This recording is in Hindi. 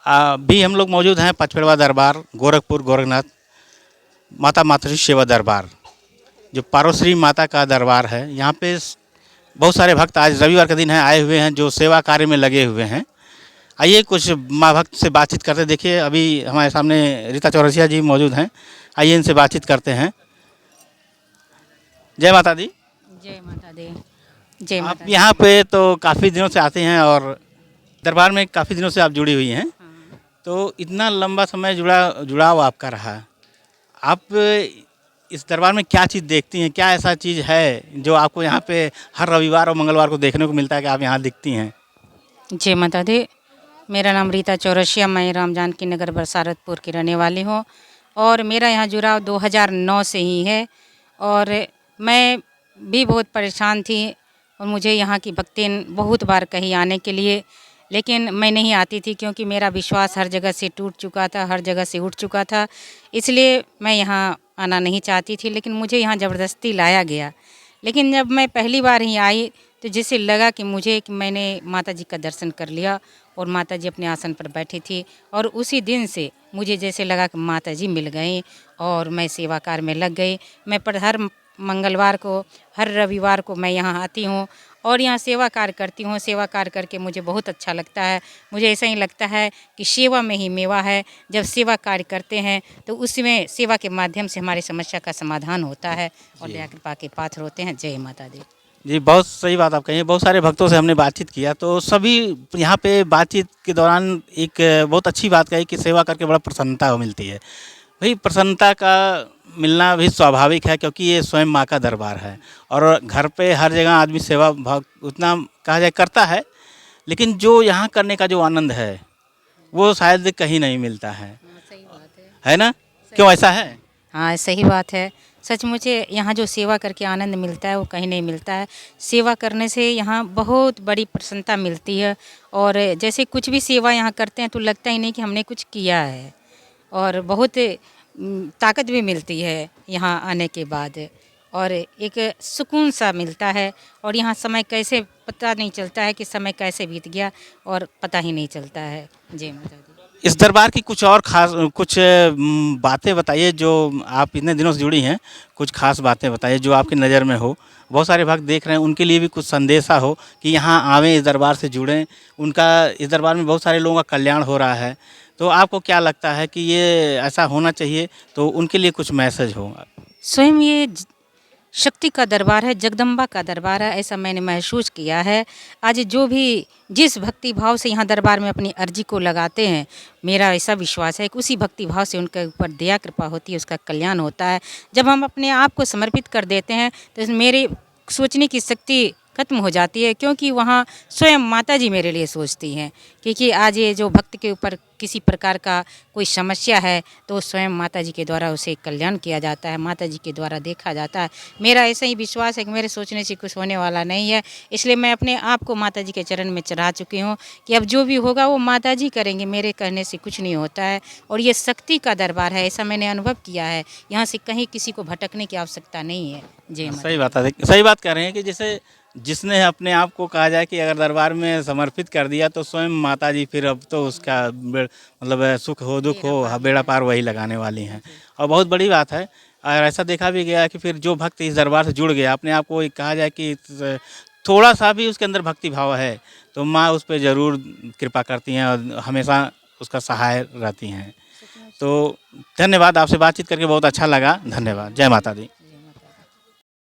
भी हम लोग मौजूद हैं पचपेड़वा दरबार गोरखपुर गोरखनाथ माता मातृ सेवा दरबार, जो पारोश्री माता का दरबार है। यहाँ पे बहुत सारे भक्त आज रविवार का दिन है आए हुए हैं जो सेवा कार्य में लगे हुए हैं। आइए कुछ माँ भक्त से बातचीत करते। देखिए अभी हमारे सामने रीता चौरसिया जी मौजूद हैं, आइए इनसे बातचीत करते हैं। जय माता दी। जय माता दी। जय आप माता दी। यहाँ पे तो काफ़ी दिनों से आते हैं और दरबार में काफ़ी दिनों से आप जुड़ी हुई हैं, हाँ। तो इतना लंबा समय जुड़ाव आपका रहा। आप इस दरबार में क्या चीज़ देखती हैं, क्या ऐसा चीज़ है जो आपको यहाँ पे हर रविवार और मंगलवार को देखने को मिलता है कि आप यहाँ दिखती हैं? जय माता दी। मेरा नाम रीता चौरसिया, मैं राम जानकी नगर बरसारतपुर की रहने वाली हूँ और मेरा यहाँ जुड़ाव 2009 से ही है। और मैं भी बहुत परेशान थी और मुझे यहाँ की भक्ति बहुत बार कही आने के लिए, लेकिन मैं नहीं आती थी क्योंकि मेरा विश्वास हर जगह से टूट चुका था, हर जगह से उठ चुका था, इसलिए मैं यहाँ आना नहीं चाहती थी। लेकिन मुझे यहाँ ज़बरदस्ती लाया गया। लेकिन जब मैं पहली बार ही आई तो जैसे लगा कि मैंने माता जी का दर्शन कर लिया और माता जी अपने आसन पर बैठी थी और उसी दिन से मुझे जैसे लगा कि माता जी मिल गई और मैं सेवा कार्य में लग गई। मैं पर हर मंगलवार को, हर रविवार को मैं यहाँ आती हूँ और यहाँ सेवा कार्य करती हूँ। सेवा कार्य करके मुझे बहुत अच्छा लगता है। मुझे ऐसा ही लगता है कि सेवा में ही मेवा है। जब सेवा कार्य करते हैं तो उसमें सेवा के माध्यम से हमारी समस्या का समाधान होता है और दया कृपा के पात्र होते हैं। जय माता दी। जी, बहुत सही बात आप कही है। बहुत सारे भक्तों से हमने बातचीत किया तो सभी यहाँ पे बातचीत के दौरान एक बहुत अच्छी बात कही कि सेवा करके बड़ा प्रसन्नता मिलती है। भाई प्रसन्नता का मिलना भी स्वाभाविक है क्योंकि ये स्वयं माँ का दरबार है और घर पे हर जगह आदमी सेवा भाव उतना कहा जाए करता है, लेकिन जो यहाँ करने का जो आनंद है वो शायद कहीं नहीं मिलता सही बात है। है ना? क्यों ऐसा है? हाँ, सही बात है। सचमुच यहाँ जो सेवा करके आनंद मिलता है वो कहीं नहीं मिलता है। सेवा करने से यहाँ बहुत बड़ी प्रसन्नता मिलती है और जैसे कुछ भी सेवा यहाँ करते हैं तो लगता ही नहीं कि हमने कुछ किया है और बहुत ताकत भी मिलती है यहाँ आने के बाद और एक सुकून सा मिलता है और यहाँ समय कैसे पता नहीं चलता है कि समय कैसे बीत गया और पता ही नहीं चलता है। जय माता दी। इस दरबार की कुछ और खास कुछ बातें बताइए जो आप इतने दिनों से जुड़ी हैं। कुछ खास बातें बताइए जो आपकी नज़र में हो। बहुत सारे भक्त देख रहे हैं, उनके लिए भी कुछ संदेशा हो कि यहाँ आवें, इस दरबार से जुड़ें। उनका इस दरबार में बहुत सारे लोगों का कल्याण हो रहा है, तो आपको क्या लगता है कि ये ऐसा होना चाहिए, तो उनके लिए कुछ मैसेज हो? स्वयं ये शक्ति का दरबार है, जगदम्बा का दरबार है, ऐसा मैंने महसूस किया है। आज जो भी जिस भक्ति भाव से यहाँ दरबार में अपनी अर्जी को लगाते हैं, मेरा ऐसा विश्वास है कि उसी भक्ति भाव से उनके ऊपर दया कृपा होती है, उसका कल्याण होता है। जब हम अपने आप को समर्पित कर देते हैं तो मेरी सोचने की शक्ति खत्म हो जाती है क्योंकि वहाँ स्वयं माता जी मेरे लिए सोचती हैं। क्योंकि आज ये जो भक्त के ऊपर किसी प्रकार का कोई समस्या है तो स्वयं माता जी के द्वारा उसे कल्याण किया जाता है, माता जी के द्वारा देखा जाता है। मेरा ऐसा ही विश्वास है कि मेरे सोचने से कुछ होने वाला नहीं है, इसलिए मैं अपने आप को माता जी के चरण में चढ़ा चुकी हूँ कि अब जो भी होगा वो माता जी करेंगे, मेरे कहने से कुछ नहीं होता है। और ये शक्ति का दरबार है, ऐसा मैंने अनुभव किया है। यहाँ से कहीं किसी को भटकने की आवश्यकता नहीं है। जय माता। सही बात है, सही बात कह रहे हैं कि जैसे जिसने अपने आप को कहा जाए कि अगर दरबार में समर्पित कर दिया तो स्वयं माता जी फिर अब तो उसका मतलब सुख हो दुख हो बेड़ा पार वही लगाने वाली हैं और बहुत बड़ी बात है। और ऐसा देखा भी गया है कि फिर जो भक्त इस दरबार से जुड़ गया, अपने आप को एक कहा जाए कि थोड़ा सा भी उसके अंदर भक्ति भाव है तो माँ उस पर ज़रूर कृपा करती हैं और हमेशा उसका सहाय रहती हैं। तो धन्यवाद, आपसे बातचीत करके बहुत अच्छा लगा। धन्यवाद। जय माता दी।